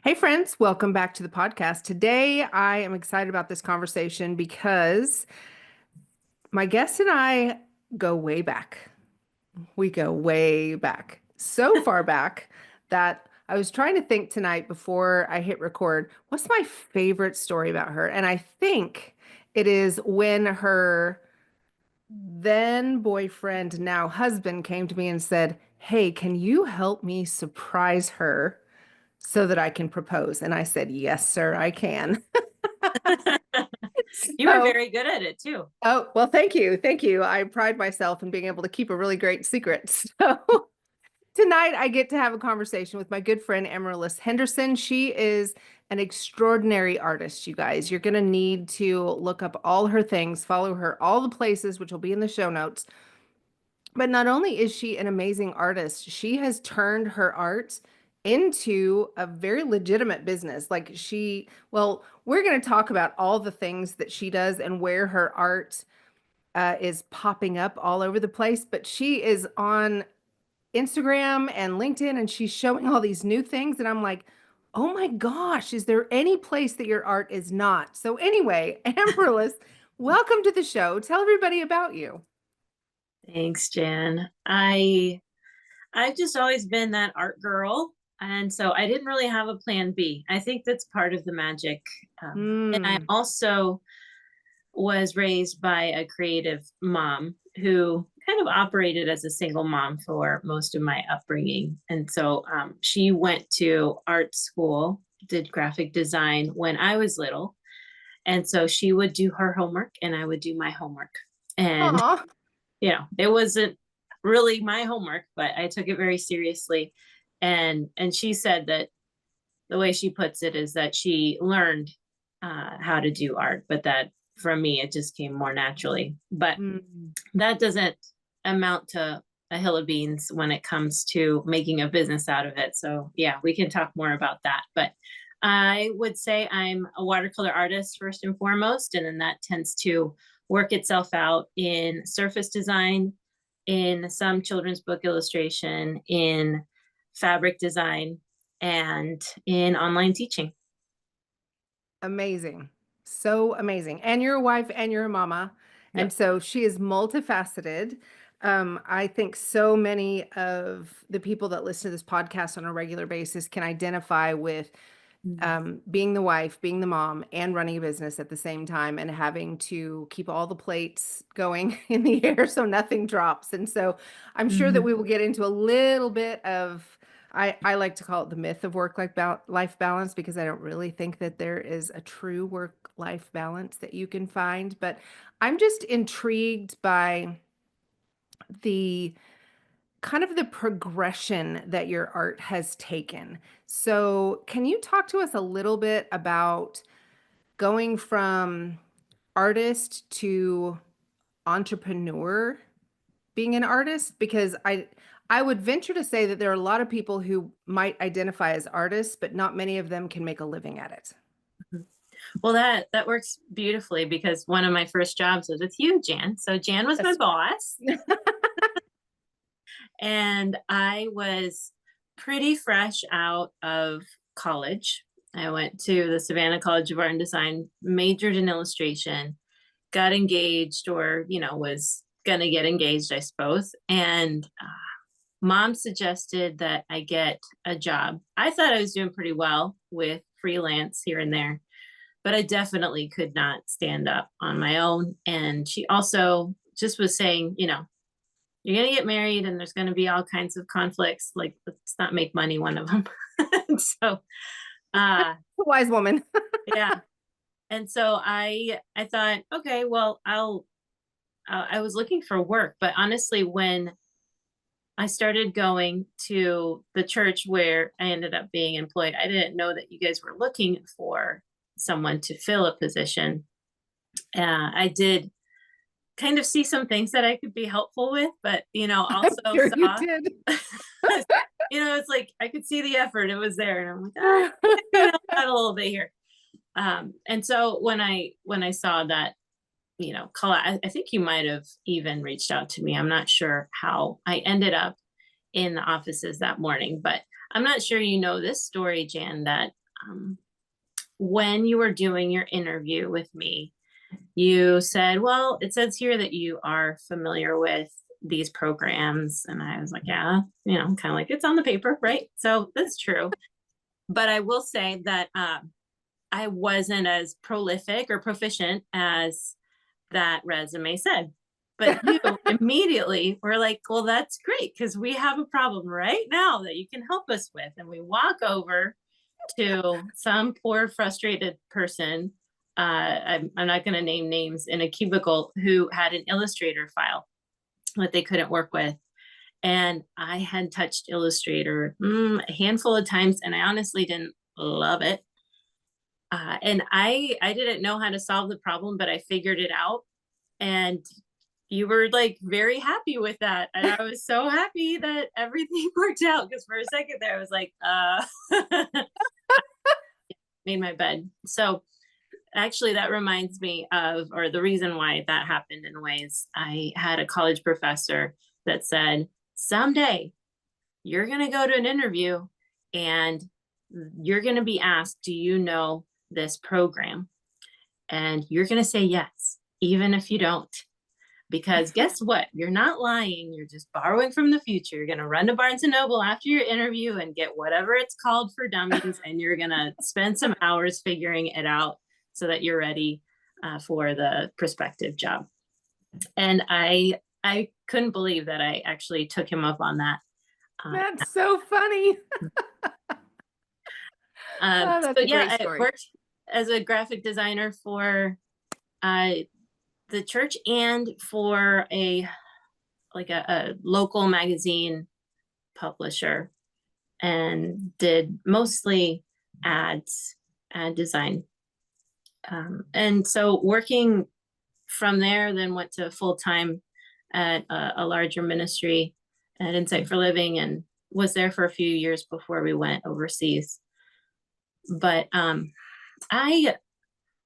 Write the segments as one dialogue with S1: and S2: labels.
S1: Hey, friends, welcome back to the podcast. Today, I am excited about this conversation because my guest and I go way back. We go way back, so far back that I was trying to think tonight before I hit record, what's my favorite story about her? And I think it is when her then boyfriend, now husband, came to me and said, "Hey, can you help me surprise her so that I can propose?" And I said, "Yes, sir, I can."
S2: You were
S1: So,
S2: very good at it too.
S1: oh, well, thank you. Thank you. I pride myself in being able to keep a really great secret. So, tonight I get to have a conversation with my good friend Amarilys Henderson. She is an extraordinary artist, you guys. You're going to need to look up all her things, follow her all the places, which will be in the show notes. But not only is she an amazing artist, she has turned her art into a very legitimate business. Well, we're going to talk about all the things that she does and where her art is popping up all over the place. But she is on Instagram and LinkedIn and she's showing all these new things. And I'm like, oh my gosh, is there any place that your art is not? So, anyway, Amberless, welcome to the show. Tell everybody about you.
S2: Thanks, Jan. I've just always been that art girl, and so I didn't really have a plan B. I think that's part of the magic. And I
S1: Mm.
S2: also was raised by a creative mom who kind of operated as a single mom for most of my upbringing. And so she went to art school, did graphic design when I was little. And so she would do her homework and I would do my homework. And
S1: Aw.
S2: it wasn't really my homework, but I took it very seriously. And she said that the way she puts it is that she learned how to do art, but that from me it just came more naturally. But
S1: Mm.
S2: that doesn't amount to a hill of beans when it comes to making a business out of it. So yeah, we can talk more about that. But I would say I'm a watercolor artist first and foremost, and then that tends to work itself out in surface design, in some children's book illustration, in fabric design, and in online teaching.
S1: Amazing. So amazing. And you're a wife and you're a mama. And
S2: Yep.
S1: so she is multifaceted. I think so many of the people that listen to this podcast on a regular basis can identify with being the wife, being the mom, and running a business at the same time and having to keep all the plates going in the air so nothing drops. And so I'm sure that
S2: Mhm.
S1: we will get into a little bit of, I like to call it the myth of life balance because I don't really think that there is a true work-life balance that you can find. But I'm just intrigued by the kind of the progression that your art has taken. So, can you talk to us a little bit about going from artist to entrepreneur, being an artist? Because I would venture to say that there are a lot of people who might identify as artists, but not many of them can make a living at it.
S2: Well, that works beautifully because one of my first jobs was with you, Jan. So Jan was my
S1: That's
S2: boss, and I was pretty fresh out of college. I went to the Savannah College of Art and Design, majored in illustration, got engaged, or was gonna get engaged, I suppose. And mom suggested that I get a job. I thought I was doing pretty well with freelance here and there, but I definitely could not stand up on my own. And she also just was saying, you're going to get married and there's going to be all kinds of conflicts. Like, let's not make money one of them. So, uh,
S1: a wise woman.
S2: yeah. And so I thought, okay, well, I was looking for work, but honestly, when I started going to the church where I ended up being employed, I didn't know that you guys were looking for someone to fill a position. I did kind of see some things that I could be helpful with, but
S1: I'm
S2: also
S1: sure you
S2: saw,
S1: did.
S2: it's like I could see the effort; it was there, and I'm like, I could help out a little bit here. And so when I saw that, call out, I think you might have even reached out to me. I'm not sure how I ended up in the offices that morning, but I'm not sure you know this story, Jan, that when you were doing your interview with me, you said, well, it says here that you are familiar with these programs. And I was like, yeah, kind of like it's on the paper, right? So that's true. But I will say that I wasn't as prolific or proficient as that resume said. But you immediately were like, well, that's great because we have a problem right now that you can help us with. And we walk over to some poor, frustrated person. I'm not going to name names, in a cubicle, who had an Illustrator file that they couldn't work with. And I had touched Illustrator a handful of times, and I honestly didn't love it. And I didn't know how to solve the problem, but I figured it out. And you were like very happy with that. And I was so happy that everything worked out, because for a second there, I was like, made my bed. So actually that reminds me of, or the reason why that happened in ways, I had a college professor that said, someday you're going to go to an interview and you're going to be asked, do you know this program? And you're going to say yes, even if you don't. Because guess what? You're not lying. You're just borrowing from the future. You're going to run to Barnes and Noble after your interview and get whatever it's called for dummies. And you're going to spend some hours figuring it out so that you're ready for the prospective job. And I couldn't believe that I actually took him up on that.
S1: That's so funny. Oh, that's a great story.
S2: I worked as a graphic designer for the church and for a local magazine publisher, and did mostly ad design. And so working from there, then went to full-time at a larger ministry at Insight for Living, and was there for a few years before we went overseas. But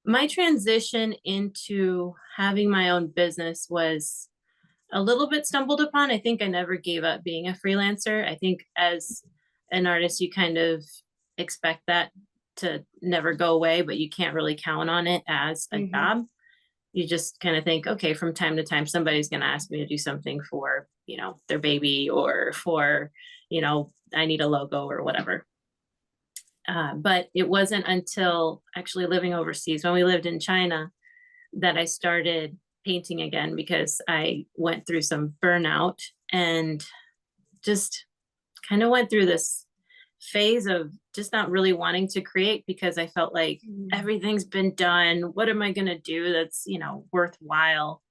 S2: my transition into having my own business was a little bit stumbled upon. I think I never gave up being a freelancer. I think as an artist, you kind of expect that to never go away, but you can't really count on it as a job. You just kind of think, okay, from time to time, somebody's going to ask me to do something for, their baby, or for, I need a logo or whatever. But it wasn't until actually living overseas, when we lived in China, that I started painting again, because I went through some burnout and just kind of went through this phase of just not really wanting to create, because I felt like everything's been done. What am I going to do that's, worthwhile?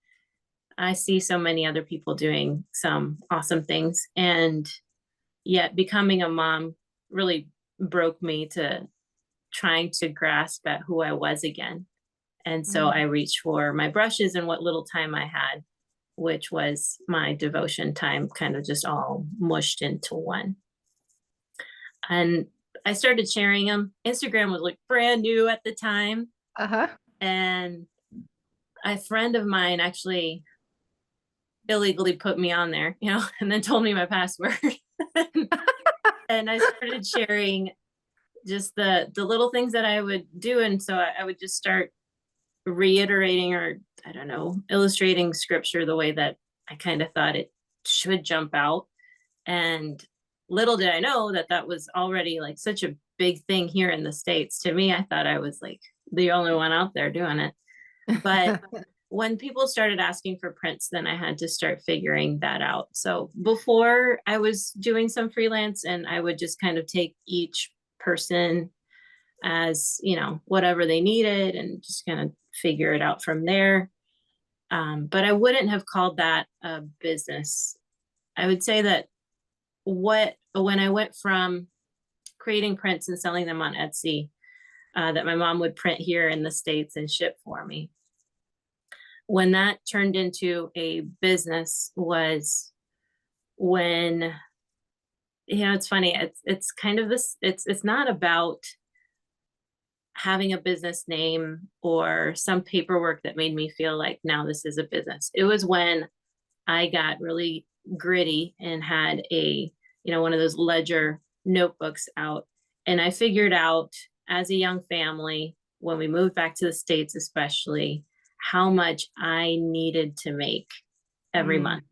S2: I see so many other people doing some awesome things, and yet becoming a mom really broke me to trying to grasp at who I was again. And so I reached for my brushes and what little time I had, which was my devotion time, kind of just all mushed into one. And I started sharing them. Instagram was like brand new at the time. And a friend of mine actually illegally put me on there, and then told me my password. And I started sharing just the little things that I would do. And so I would just start reiterating, or I don't know, illustrating scripture the way that I kind of thought it should jump out. And little did I know that that was already like such a big thing here in the States. To me, I thought I was like the only one out there doing it. But when people started asking for prints, then I had to start figuring that out. So before, I was doing some freelance, and I would just kind of take each person as, whatever they needed, and just kind of figure it out from there. But I wouldn't have called that a business. I would say that when I went from creating prints and selling them on Etsy, that my mom would print here in the States and ship for me, when that turned into a business was when, it's funny. It's kind of this, it's not about having a business name or some paperwork that made me feel like now this is a business. It was when I got really gritty and had one of those ledger notebooks out. And I figured out as a young family, when we moved back to the States, especially, how much I needed to make every
S1: Mm,
S2: month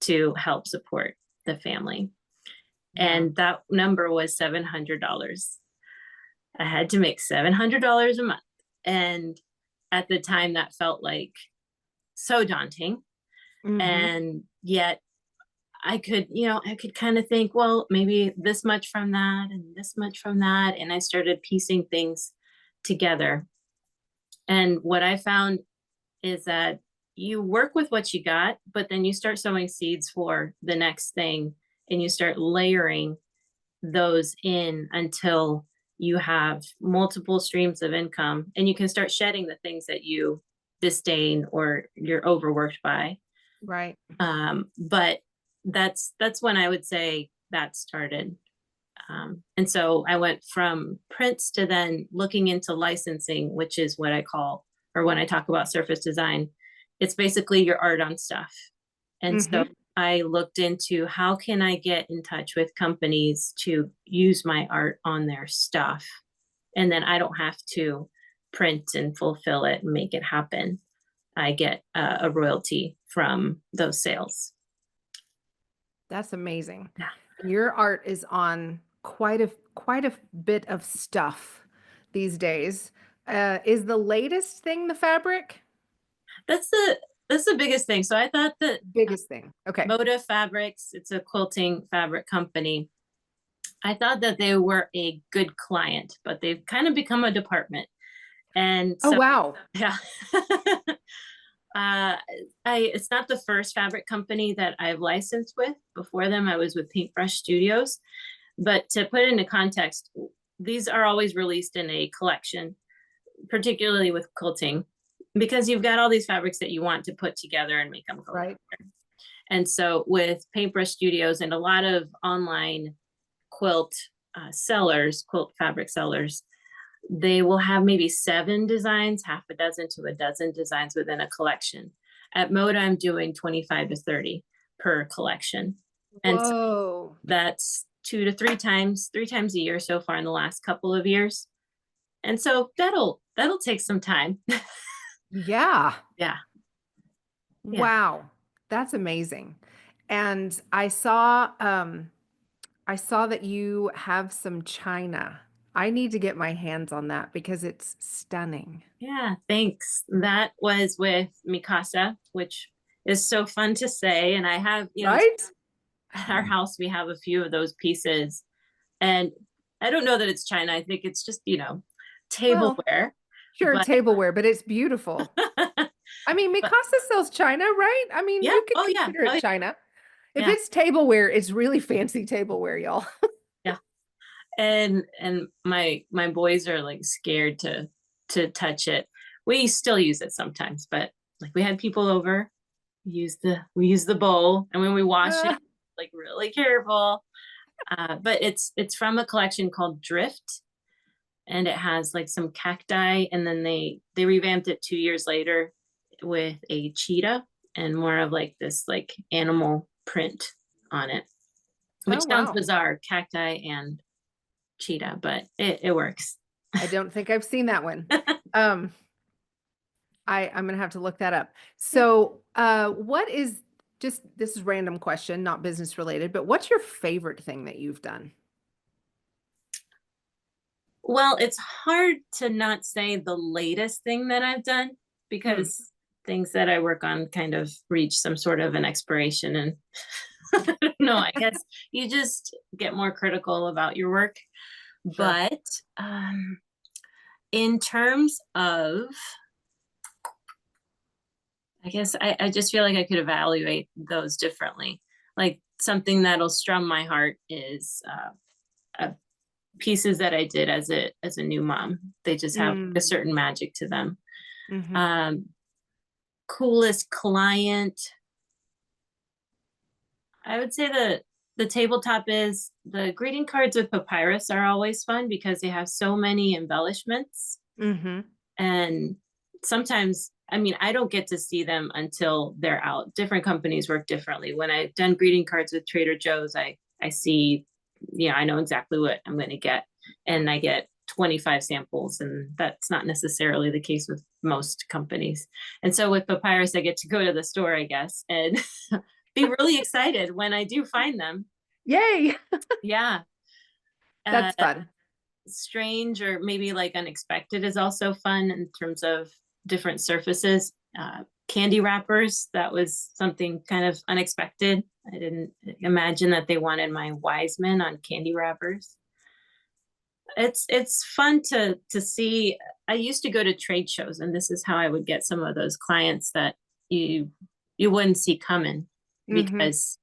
S2: to help support the family.
S1: yeah.
S2: And that number was $700. I had to make $700 a month. And at the time, that felt like so daunting.
S1: Hmm.
S2: And yet I could, I could kind of think, well, maybe this much from that and this much from that. And I started piecing things together. And what I found is that you work with what you got, but then you start sowing seeds for the next thing and you start layering those in until you have multiple streams of income and you can start shedding the things that you disdain or you're overworked by.
S1: Right.
S2: But that's when I would say that started. And so I went from prints to then looking into licensing, which is what I call, or when I talk about surface design, it's basically your art on stuff. And so
S1: Hmm.
S2: I looked into how can I get in touch with companies to use my art on their stuff. And then I don't have to print and fulfill it and make it happen. I get a royalty from those sales.
S1: That's amazing.
S2: Yeah.
S1: Your art is on quite a bit of stuff these days. Is the latest thing the fabric?
S2: That's the biggest thing. So I thought that
S1: Biggest thing. Okay.
S2: Moda Fabrics, it's a quilting fabric company. I thought that they were a good client, but they've kind of become a department. And
S1: Oh,
S2: so,
S1: wow.
S2: yeah. uh, it's not the first fabric company that I've licensed with. Before them, I was with Paintbrush Studios. But to put it into context, these are always released in a collection, particularly with quilting, because you've got all these fabrics that you want to put together and make them go
S1: Right.
S2: together. And so with Paintbrush Studios and a lot of online quilt sellers, quilt fabric sellers, they will have maybe 7 designs, half a dozen to a dozen designs within a collection. At Moda, I'm doing 25 to 30 per collection. And so
S1: Whoa.
S2: that's 2 to 3 times a year so far in the last couple of years. And so that'll take some time.
S1: Yeah.
S2: Yeah. Yeah.
S1: Wow. That's amazing. And I saw that you have some china. I need to get my hands on that because it's stunning.
S2: Yeah, thanks. That was with Mikasa, which is so fun to say. And I have,
S1: Right?
S2: at our house, we have a few of those pieces. And I don't know that it's China. I think it's just,
S1: Well,
S2: tableware.
S1: sure,
S2: But,
S1: tableware, but it's beautiful. I mean,
S2: but
S1: Mikasa sells china, right? I mean,
S2: yeah.
S1: you could
S2: Oh, yeah.
S1: consider
S2: Oh,
S1: it
S2: yeah.
S1: china. If
S2: Yeah.
S1: it's tableware, it's really fancy tableware, y'all.
S2: Yeah. And my boys are like scared to touch it. We still use it sometimes, but like we had people over, we use the bowl, and when we wash it, like really careful. But it's from a collection called Drift, and it has like some cacti, and then they revamped it 2 years later with a cheetah and more of like this like animal print on it, which
S1: Oh,
S2: sounds
S1: wow.
S2: bizarre, cacti and cheetah, but it works.
S1: I don't think I've seen that one. Um, I'm gonna have to look that up.
S2: Yeah.
S1: So, what is just this is random question, not business related, but what's your favorite thing that you've done?
S2: Well, it's hard to not say the latest thing that I've done
S1: Hmm.
S2: because things that I work on kind of reach some sort of an expiration. And I don't know, I guess you just get more critical about your work.
S1: Sure.
S2: But in terms of, I guess I just feel like I could evaluate those differently. Like something that'll strum my heart is pieces that I did as a new mom. They just have a
S1: Mm.
S2: certain magic to them.
S1: Hmm.
S2: Um, Coolest client, I would say the tabletop is the greeting cards with papyrus are always fun because they have so many embellishments.
S1: Hmm.
S2: And sometimes, I mean, I don't get to see them until they're out. Different companies work differently. When I've done greeting cards with Trader Joe's, I see, I know exactly what I'm going to get. And I get 25 samples, and that's not necessarily the case with most companies. And so with Papyrus, I get to go to the store, I guess, and be really excited when I do find them.
S1: Yay.
S2: Yeah.
S1: That's fun.
S2: Strange or maybe like unexpected is also fun in terms of different surfaces. Candy wrappers, that was something kind of unexpected. I didn't imagine that they wanted my Wiseman on candy wrappers. It's fun to see. I used to go to trade shows, and this is how I would get some of those clients that you wouldn't see coming, because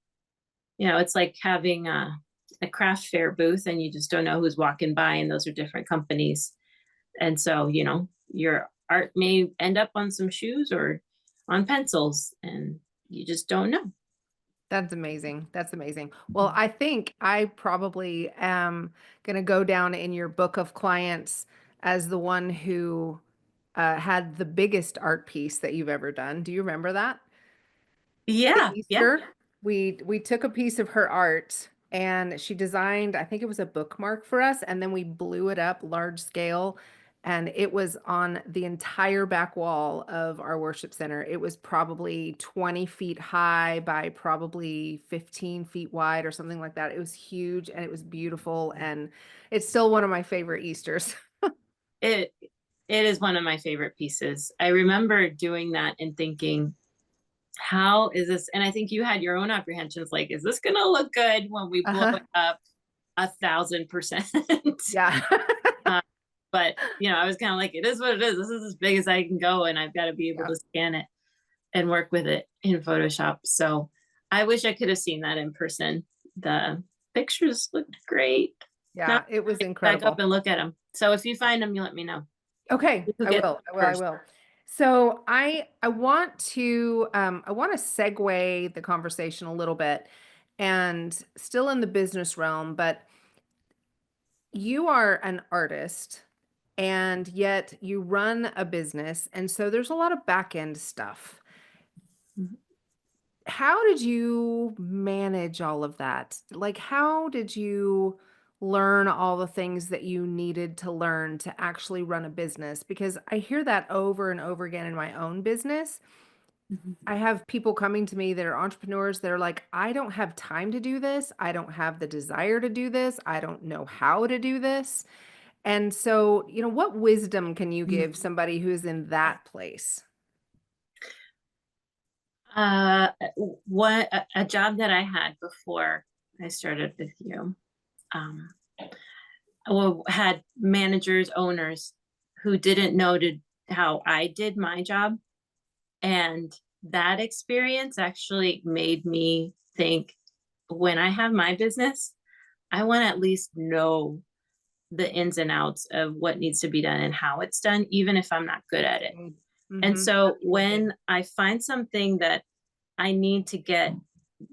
S2: it's like having a craft fair booth and you just don't know who's walking by, and those are different companies. And so, your art may end up on some shoes or on pencils, and you just don't know.
S1: That's amazing. That's amazing. Well, I think I probably am going to go down in your book of clients as the one who had the biggest art piece that you've ever done. Do you remember that? The
S2: Yeah, yeah.
S1: Easter. We took a piece of her art and she designed, I think it was a bookmark for us, and then we blew it up large scale. And it was on the entire back wall of our worship center. It was probably 20 feet high by probably 15 feet wide or something like that. It was huge and it was beautiful. And it's still one of my favorite Easters.
S2: It it is one of my favorite pieces. I remember doing that and thinking, how is this? And I think you had your own apprehensions, like, is this gonna look good when we blow
S1: Uh-huh.
S2: it up 1,000%?
S1: Yeah.
S2: But I was kind of like, it is what it is. This is as big as I can go, and I've got to be able
S1: Yeah.
S2: to scan it and work with it in Photoshop. So I wish I could have seen that in person. The pictures looked great. Now
S1: Yeah. It was
S2: back up
S1: incredible.
S2: and look at them. So if you find them, you let me know.
S1: Okay,
S2: Who
S1: I
S2: gets
S1: will. I will. I
S2: first?
S1: will. So I want to segue the conversation a little bit, and still in the business realm, but you are an artist and yet you run a business, and so there's a lot of back end stuff. How did you manage all of that? Like, how did you learn all the things that you needed to learn to actually run a business? Because I hear that over and over again in my own business.
S2: Mhm.
S1: I have people coming to me that are entrepreneurs that are like, I don't have time to do this. I don't have the desire to do this. I don't know how to do this. And so, what wisdom can you give somebody who's in that place?
S2: Uh, what a job that I had before I started with you. Um, well, had managers, owners who didn't know how I did my job. And that experience actually made me think, when I have my business, I want to at least know the ins and outs of what needs to be done and how it's done, even if I'm not good at it. And
S1: Mm-hmm.
S2: so when I find something that I need to get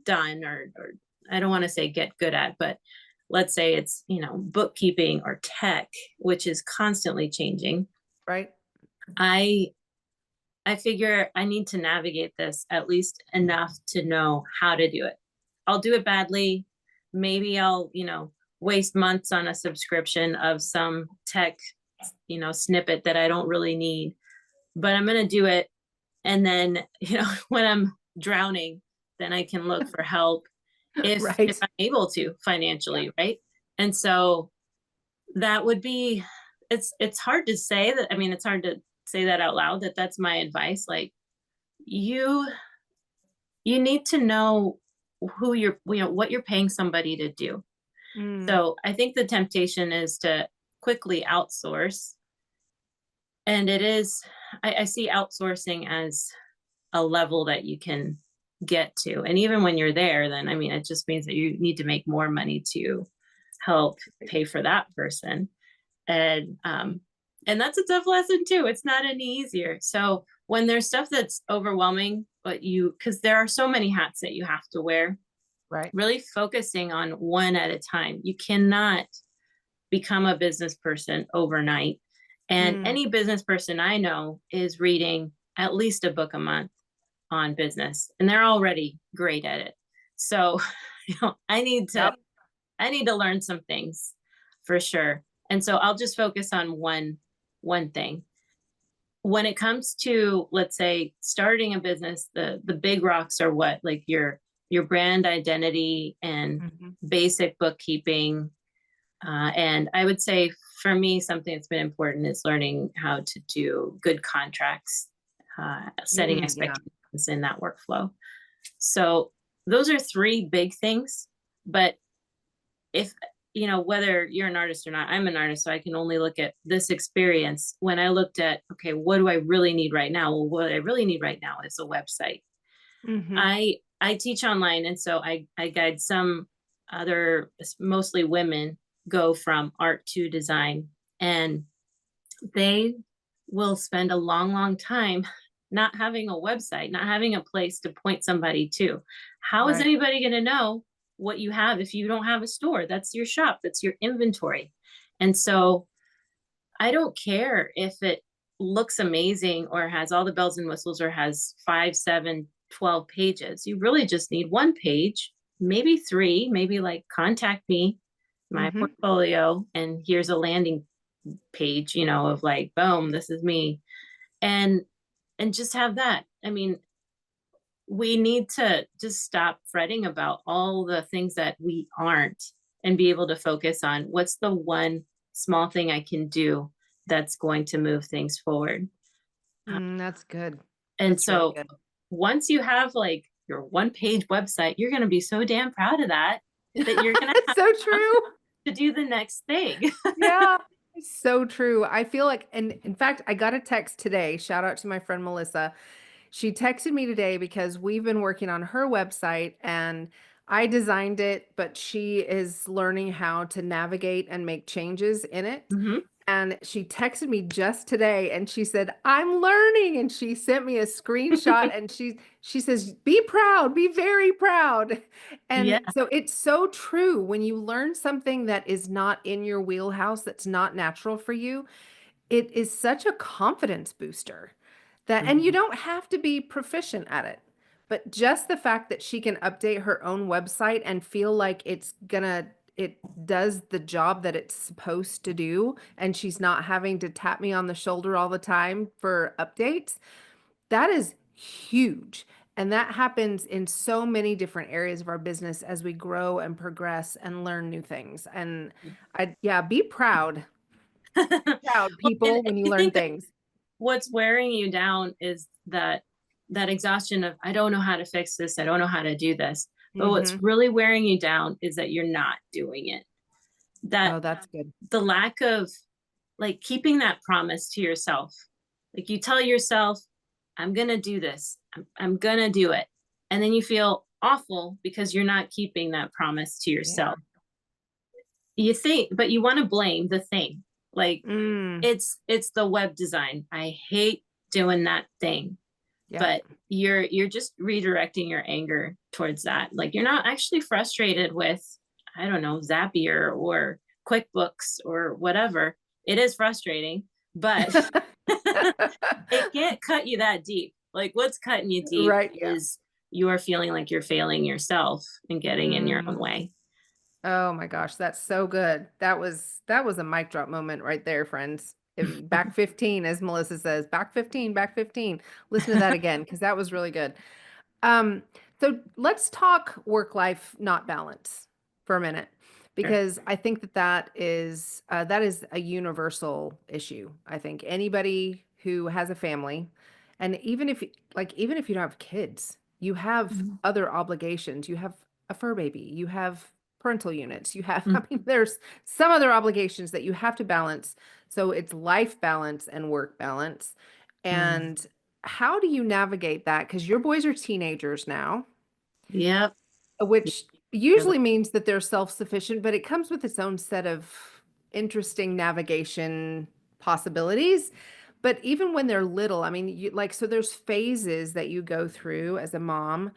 S2: done, or I don't want to say get good at, but let's say it's, bookkeeping or tech, which is constantly changing.
S1: Right?
S2: I I figure I need to navigate this at least enough to know how to do it. I'll do it badly. Maybe I'll, waste months on a subscription of some tech, snippet that I don't really need, but I'm going to do it. And then, when I'm drowning, then I can look for help if
S1: Right.
S2: I'm able to
S1: Yeah.
S2: financially, right? And so that would be, it's hard to say that. I mean, it's hard to say that out loud, that that's my advice. Like, you you need to know who you're, what you're paying somebody to do.
S1: Mm,
S2: So I think the temptation is to quickly outsource. And it is, I see outsourcing as a level that you can get to. And even when you're there, then I mean, it just means that you need to make more money to help pay for that person. And that's a tough lesson too. It's not any easier. So when there's stuff that's overwhelming, but because there are so many hats that you have to wear,
S1: right.
S2: really focusing on one at a time. You cannot become a business person overnight. And
S1: Mm,
S2: any business person I know is reading at least a book a month on business, and they're already great at it. So, I need to
S1: yep.
S2: I need to learn some things for sure. And so I'll just focus on one thing. When it comes to, let's say, starting a business, the big rocks are what? Like your brand identity and basic bookkeeping. And I would say for me, something that's been important is learning how to do good contracts, setting
S1: Yeah.
S2: expectations in that workflow. So those are three big things. But if, whether you're an artist or not, I'm an artist, so I can only look at this experience. When I looked at, okay, what do I really need right now? Well, what I really need right now is a website. I teach online, and so I guide some other, mostly women, go from art to design, and they will spend a long time not having a website, not having a place to point somebody to. How is
S1: Right.
S2: anybody going to know what you have if you don't have a store? That's your shop, that's your inventory. And so I don't care if it looks amazing or has all the bells and whistles or has 5, 7, 12 pages. You really just need one page, maybe 3, maybe like contact me, my portfolio, and here's a landing page, of like, boom, this is me. And just have that. I mean, we need to just stop fretting about all the things that we aren't and be able to focus on what's the one small thing I can do that's going to move things forward.
S1: That's good.
S2: And
S1: That's really
S2: so
S1: good.
S2: once you have like your one page website, you're going to be so damn proud of that you're going to
S1: It's
S2: have
S1: so true.
S2: to do the next thing.
S1: Yeah, it's so true. I feel like, and in fact, I got a text today. Shout out to my friend Melissa. She texted me today because we've been working on her website and I designed it, but she is learning how to navigate and make changes in it. And she texted me just today and she said, "I'm learning." And she sent me a screenshot and she says, "Be proud, be very proud."
S2: Yeah.
S1: And so it's so true. When you learn something that is not in your wheelhouse, that's not natural for you, it is such a confidence booster that, and you don't have to be proficient at it. But just the fact that she can update her own website and feel like it does the job that it's supposed to do, and she's not having to tap me on the shoulder all the time for updates, that is huge. And that happens in so many different areas of our business as we grow and progress and learn new things. And yeah, be proud, proud
S2: Well, and
S1: people when you
S2: I
S1: learn
S2: think
S1: things.
S2: what's wearing you down is that exhaustion of, I don't know how to fix this, I don't know how to do this. But what's really wearing you down is that you're not doing it. That
S1: Oh, that's good.
S2: the lack of like keeping that promise to yourself. Like you tell yourself, I'm gonna do this, I'm gonna do it. And then you feel awful because you're not keeping that promise to
S1: Yeah.
S2: yourself. You think, but you want to blame the thing. Like
S1: Mm,
S2: it's the web design. I hate doing that thing.
S1: yeah.
S2: But you're just redirecting your anger towards that. Like you're not actually frustrated with, I don't know, Zapier or QuickBooks or whatever. It is frustrating, but it can't cut you that deep. Like what's cutting you deep
S1: Right. Yeah.
S2: is you are feeling like you're failing yourself and getting in your own
S1: Mm.
S2: way.
S1: Oh my gosh, that's so good. That was a mic drop moment right there, friends. Back 15, as Melissa says, back 15, back 15. Listen to that again, because that was really good. Um, so let's talk work-life not balance for a minute,
S2: Sure.
S1: because I think that is a universal issue. I think anybody who has a family, and even if you don't have kids, you have
S2: Mhm.
S1: other obligations. You have a fur baby, you have parental units, you have, I
S2: Mhm.
S1: mean, there's some other obligations that you have to balance. So it's life balance and work balance.
S2: Mhm.
S1: And how do you navigate that? Because your boys are teenagers now,
S2: Yep.
S1: which
S2: Yep.
S1: usually means that they're self-sufficient, but it comes with its own set of interesting navigation possibilities. But even when they're little, I mean, so there's phases that you go through as a mom
S2: Mhm.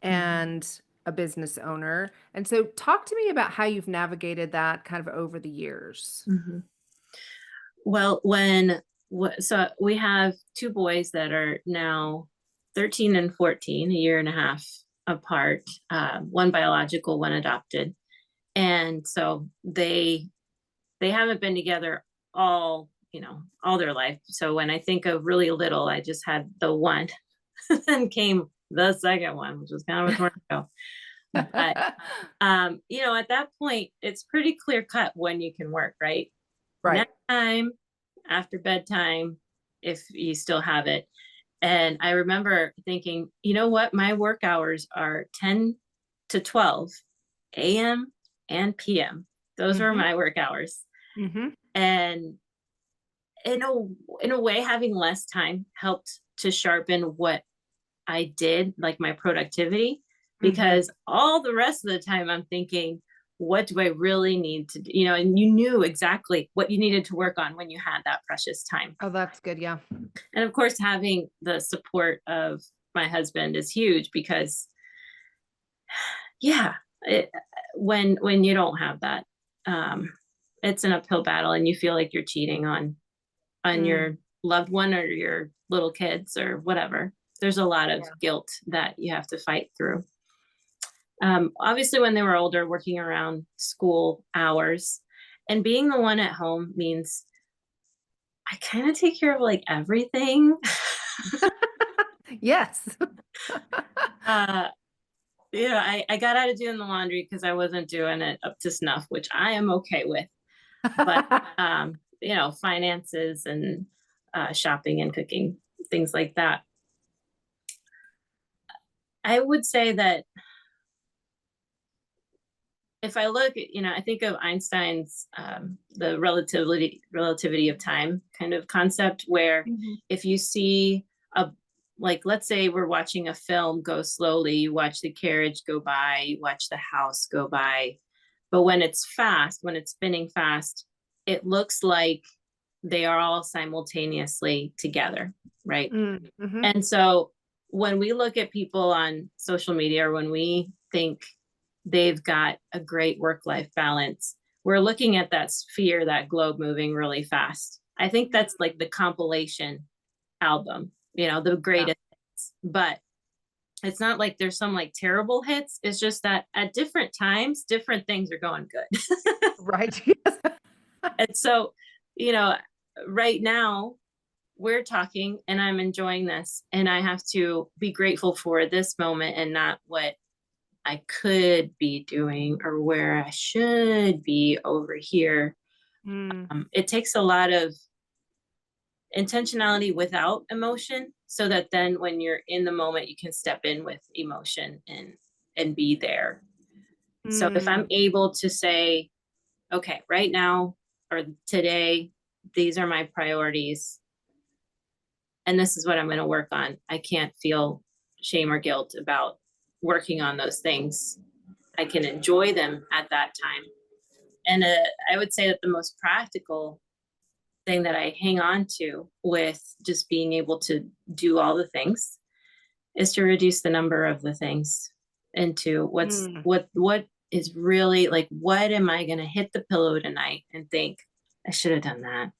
S1: and a business owner. And so talk to me about how you've navigated that kind of over the years.
S2: Mhm. Well, so we have two boys that are now 13 and 14, a year and a half apart, one biological, one adopted. And so they haven't been together all, all their life. So when I think of really little, I just had the one. Then came the second one, which was kind of a tornado. But at that point, it's pretty clear cut when you can work, right?
S1: Right.
S2: Nap time, after bedtime, if you still have it. And I remember thinking, you know what? My work hours are 10 to 12 a.m. and p.m. Those were
S1: Mm-hmm.
S2: my work hours.
S1: Mm-hmm.
S2: And in a way, having less time helped to sharpen what I did, like my productivity,
S1: Mm-hmm.
S2: because all the rest of the time I'm thinking, what do I really need to do? And you knew exactly what you needed to work on when you had that precious time.
S1: Oh, that's good. Yeah.
S2: And of course, having the support of my husband is huge because, yeah, when you don't have that, um, it's an uphill battle, and you feel like you're cheating on
S1: Mm.
S2: your loved one or your little kids or whatever. There's a lot of
S1: Yeah.
S2: guilt that you have to fight through. Obviously, when they were older, working around school hours and being the one at home means I kind of take care of like everything.
S1: Yes.
S2: uh, I got out of doing the laundry because I wasn't doing it up to snuff, which I am okay with. But finances and shopping and cooking, things like that. I would say that if I look at, I think of Einstein's the relativity of time kind of concept, where
S1: Mhm.
S2: if you see like, let's say we're watching a film go slowly, you watch the carriage go by, you watch the house go by, but when it's fast, when it's spinning fast, it looks like they are all simultaneously together, right?
S1: Mm. Mhm.
S2: And so when we look at people on social media, or when we think they've got a great work life balance, we're looking at that sphere, that globe moving really fast. I think that's like the compilation album, the
S1: Yeah.
S2: greatest hits. But it's not like there's some like terrible hits. It's just that at different times, different things are going good.
S1: Right. Yes.
S2: And so, you know, right now, we're talking and I'm enjoying this, and I have to be grateful for this moment and not what I could be doing or where I should be over here.
S1: Mm.
S2: It takes a lot of intentionality without emotion, so that then when you're in the moment, you can step in with emotion and be there. So if I'm
S1: Mm.
S2: able to say, okay, right now or today, these are my priorities, and this is what I'm going to work on. I can't feel shame or guilt about working on those things. I can enjoy them at that time. And I would say that the most practical thing that I hang on to with just being able to do all the things is to reduce the number of the things into
S1: Mm.
S2: what is really like, what am I going to hit the pillow tonight and think I should have done that.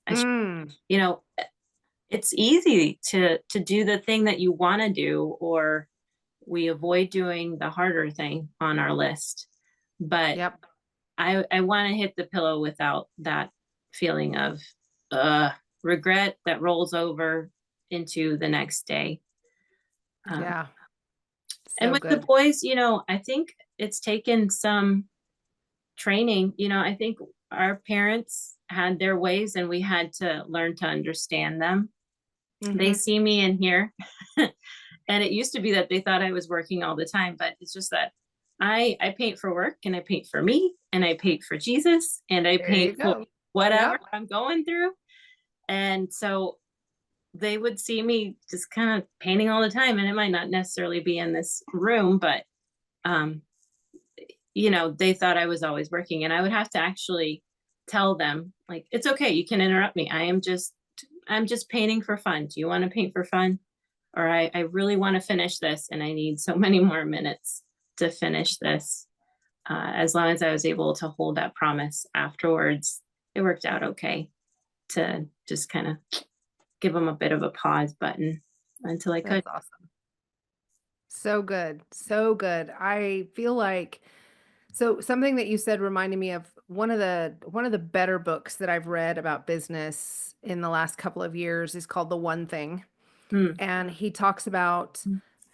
S2: I should,
S1: Mm.
S2: you know, it's easy to do the thing that you want to do, or we avoid doing the harder thing on our list. But
S1: Yep.
S2: I want to hit the pillow without that feeling of uh regret that rolls over into the next day. um,
S1: Yeah.
S2: and
S1: So
S2: with the
S1: good.
S2: boys, I think it's taken some training. I think our parents had their ways and we had to learn to understand them. They
S1: Mhm.
S2: see me in here. And it used to be that they thought I was working all the time, but it's just that I paint for work, and I paint for me, and I paint for Jesus, and I
S1: There you
S2: paint for
S1: go.
S2: whatever
S1: Yep.
S2: I'm going through. And so they would see me just kind of painting all the time, and it might not necessarily be in this room, but um they thought I was always working, and I would have to actually tell them, like, it's okay, you can interrupt me. I'm just painting for fun. Do you want to paint for fun? Or I really want to finish this and I need so many more minutes to finish this. As long as I was able to hold that promise afterwards, it worked out okay to just kind of give them a bit of a pause button until I could.
S1: That's awesome. So good. So good. I feel like, so something that you said reminded me of one of the better books that I've read about business in the last couple of years is called The One Thing.
S2: Mm.
S1: And he talks about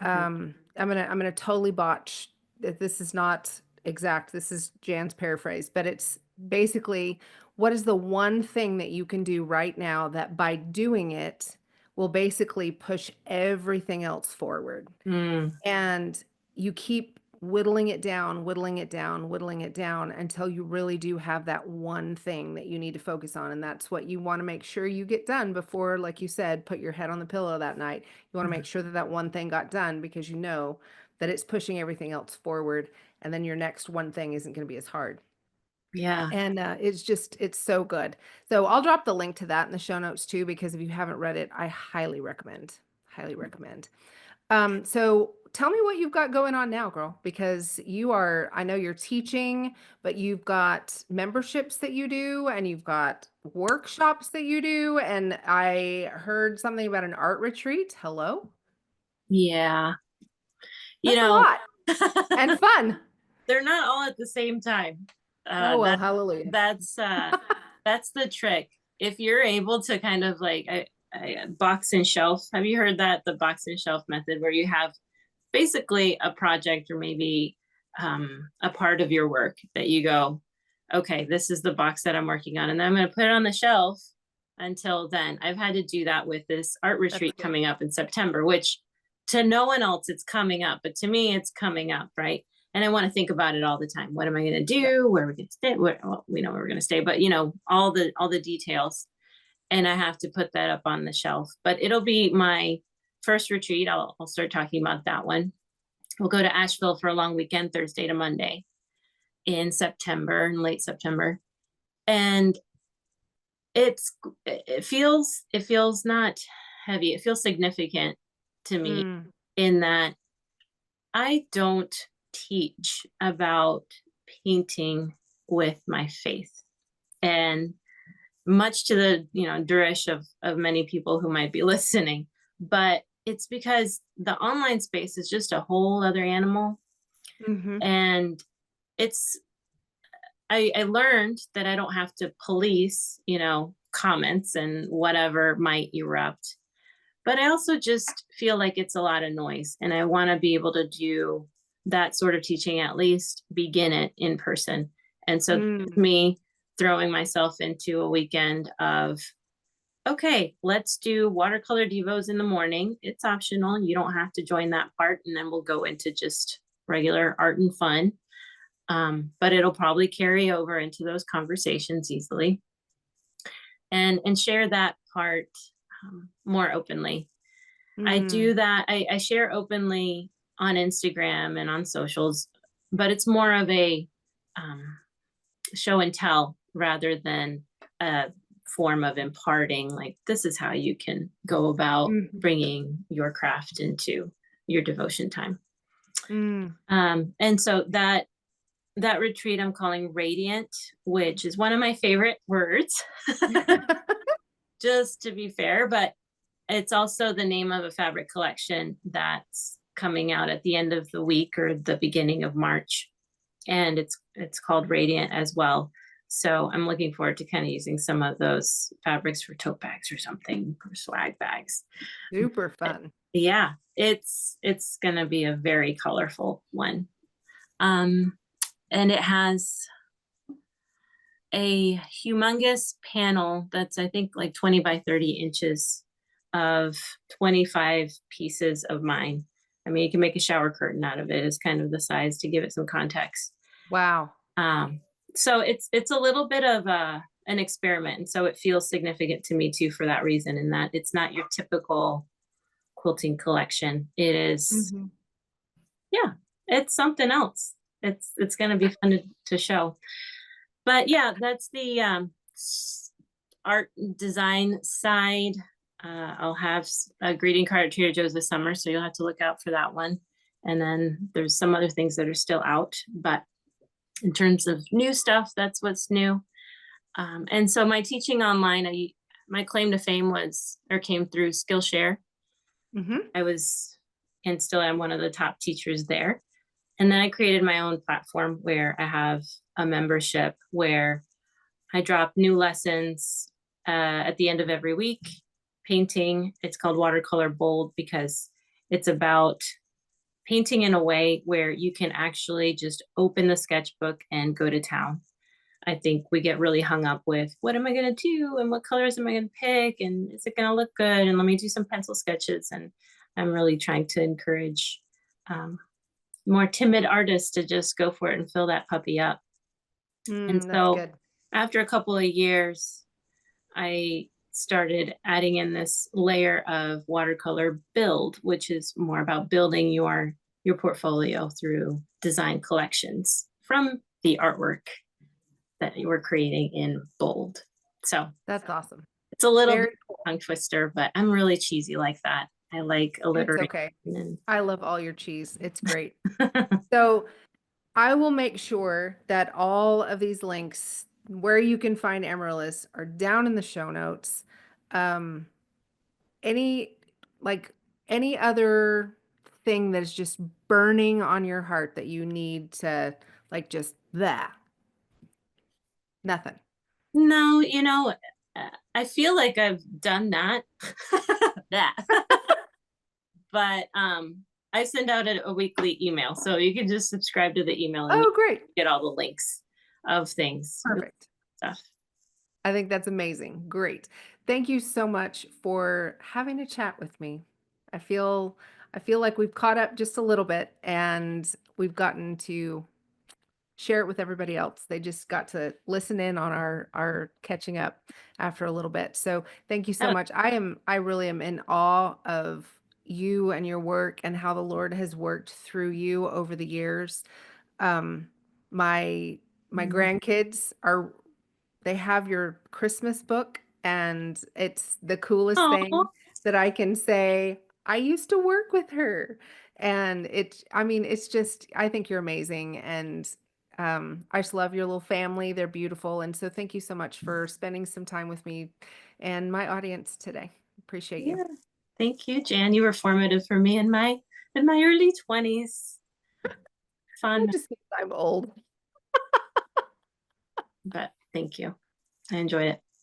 S1: I'm gonna totally botch this is not exact. This is Jan's paraphrase, but it's basically what is the one thing that you can do right now that by doing it will basically push everything else forward.
S2: Mm.
S1: And you keep whittling it down, whittling it down, whittling it down until you really do have that one thing that you need to focus on. And that's what you want to make sure you get done before, like you said, put your head on the pillow that night. You want to make sure that that one thing got done because you know that it's pushing everything else forward. And then your next one thing isn't going to be as hard.
S2: Yeah.
S1: And it's so good. So I'll drop the link to that in the show notes too, because if you haven't read it, I highly recommend. Highly recommend. So tell me what you've got going on now, girl, because I know you're teaching, but you've got memberships that you do and you've got workshops that you do. And I heard something about an art retreat. Hello?
S2: Yeah. You
S1: That's a
S2: know,
S1: lot and fun.
S2: they're not all at the same time.
S1: Oh, well,
S2: That
S1: hallelujah.
S2: that's the trick. If you're able to kind of like I box and shelf, have you heard that the box and shelf method, where you have basically a project or maybe a part of your work that you go, okay, this is the box that I'm working on, and then I'm going to put it on the shelf until then. I've had to do that with this art retreat coming up in September, which to no one else it's coming up, but to me it's coming up, right? And I want to think about it all the time. What am I going to do? Where are we going to stay? Well, we know where we're going to stay, but all the details. And I have to put that up on the shelf. But it'll be my first retreat. I'll start talking about that one. We'll go to Asheville for a long weekend, Thursday to Monday in September, in late September. And it feels not heavy. It feels significant to me in that I don't teach about painting with my faith. And much to the derish of many people who might be listening, but it's because the online space is just a whole other animal. And I learned that I don't have to police comments and whatever might erupt, but I also just feel like it's a lot of noise, and I want to be able to do that sort of teaching, at least begin it in person. And so me throwing myself into a weekend of, okay, let's do watercolor devos in the morning. It's optional. You don't have to join that part. And then we'll go into just regular art and fun. But it'll probably carry over into those conversations easily, and share that part more openly. I do that. I share openly on Instagram and on socials, but it's more of a show and tell rather than a form of imparting, like, this is how you can go about bringing your craft into your devotion time. And so that retreat I'm calling Radiant, which is one of my favorite words, just to be fair, but it's also the name of a fabric collection that's coming out at the end of the week or the beginning of March. And it's called Radiant as well. So I'm looking forward to kind of using some of those fabrics for tote bags or something, for swag bags.
S1: Super fun.
S2: Yeah, it's gonna be a very colorful one. And it has a humongous panel that's, I think, like 20 by 30 inches of 25 pieces of mine. I mean, you can make a shower curtain out of it, is kind of the size, to give it some context.
S1: Wow.
S2: So it's a little bit of an experiment, and so it feels significant to me too for that reason, in that it's not your typical quilting collection. It is, yeah, it's something else. It's going to be fun to show. But yeah, that's the art design side. I'll have a greeting card at Trader Joe's this summer, so you'll have to look out for that one. And then there's some other things that are still out, but in terms of new stuff, that's what's new. And so my teaching online, my claim to fame came through Skillshare. I was, and still am, one of the top teachers there. And then I created my own platform where I have a membership where I drop new lessons at the end of every week. Painting, it's called Watercolor Bold because it's about painting in a way where you can actually just open the sketchbook and go to town. I think we get really hung up with what am I going to do and what colors am I going to pick and is it going to look good and let me do some pencil sketches. And I'm really trying to encourage more timid artists to just go for it and fill that puppy up. And
S1: That's
S2: so
S1: good.
S2: after a couple of years, I started adding in this layer of watercolor build, which is more about building your portfolio through design collections from the artwork that you were creating in bold. So
S1: That's awesome.
S2: it's a little
S1: Very
S2: bit tongue twister, but I'm really cheesy like that. I like
S1: It's
S2: alliteration.
S1: okay.
S2: And
S1: I love all your cheese. It's great. So I will make sure that all of these links where you can find Amaryllis are down in the show notes. Um, any like any other thing that is just burning on your heart that you need to like just that nothing.
S2: no, I feel like I've done that. that. But I send out a weekly email. So you can just subscribe to the email and you
S1: Oh, great.
S2: get all the links of things,
S1: Perfect.
S2: stuff.
S1: I think that's amazing. Great. Thank you so much for having a chat with me. I feel I feel like we've caught up just a little bit and we've gotten to share it with everybody else. They just got to listen in on our catching up after a little bit. So thank you so
S2: Oh,
S1: much. I really am in awe of you and your work and how the Lord has worked through you over the years. Um, my grandkids are they have your Christmas book, and it's the coolest
S2: oh,
S1: thing that I can say, I used to work with her. And I mean, it's just, I think you're amazing. And I just love your little family. They're beautiful. And so thank you so much for spending some time with me and my audience today. Appreciate you.
S2: yeah. Thank you, Jan. You were formative for me in my early 20s.
S1: That
S2: Fun,
S1: just means I'm old.
S2: but thank you. I enjoyed it.